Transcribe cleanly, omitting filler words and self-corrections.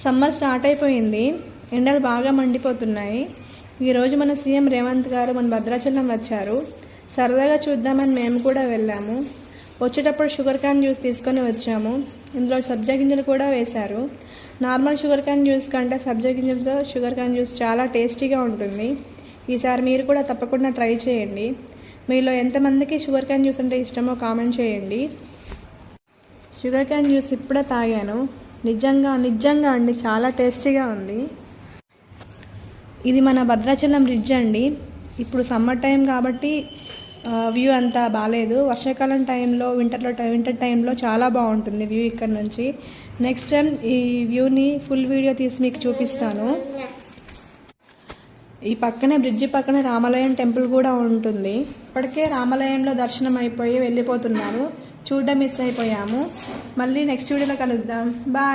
Summer start అయిపోయింది. ఎండలు బాగా మండిపోతున్నాయి. ఈరోజు మన సీఎం రేవంత్ గారు మన భద్రాచలం వచ్చారు. సరదాగా చూద్దామని మేము కూడా వెళ్ళాము. వచ్చేటప్పుడు షుగర్ క్యాన్ జ్యూస్ తీసుకొని వచ్చాము. ఇందులో సబ్జా గింజలు కూడా వేశారు. నార్మల్ షుగర్ క్యాన్ జ్యూస్ కంటే సబ్జా గింజలతో షుగర్ క్యాన్ జ్యూస్ చాలా టేస్టీగా ఉంటుంది. ఈసారి మీరు కూడా తప్పకుండా ట్రై చేయండి. మీలో ఎంతమందికి షుగర్ క్యాన్ జ్యూస్ అంటే ఇష్టమో కామెంట్ చేయండి. షుగర్ క్యాన్ జ్యూస్ ఇప్పుడే తాగాను. నిజంగా అండి, చాలా టేస్టీగా ఉంది. ఇది మన భద్రాచలం బ్రిడ్జ్ అండి. ఇప్పుడు సమ్మర్ టైం కాబట్టి వ్యూ అంతా బాగాలేదు. వర్షాకాలం టైంలో, వింటర్ టైంలో చాలా బాగుంటుంది వ్యూ ఇక్కడ నుంచి. నెక్స్ట్ టైం ఈ వ్యూని ఫుల్ వీడియో తీసి మీకు చూపిస్తాను. ఈ పక్కనే బ్రిడ్జి పక్కనే రామాలయం టెంపుల్ కూడా ఉంటుంది. ఇప్పటికే రామాలయంలో దర్శనం అయిపోయి వెళ్ళిపోతున్నాము. చూడడం మిస్ అయిపోయాము. మళ్ళీ నెక్స్ట్ వీడియోలో కలుద్దాం. బాయ్.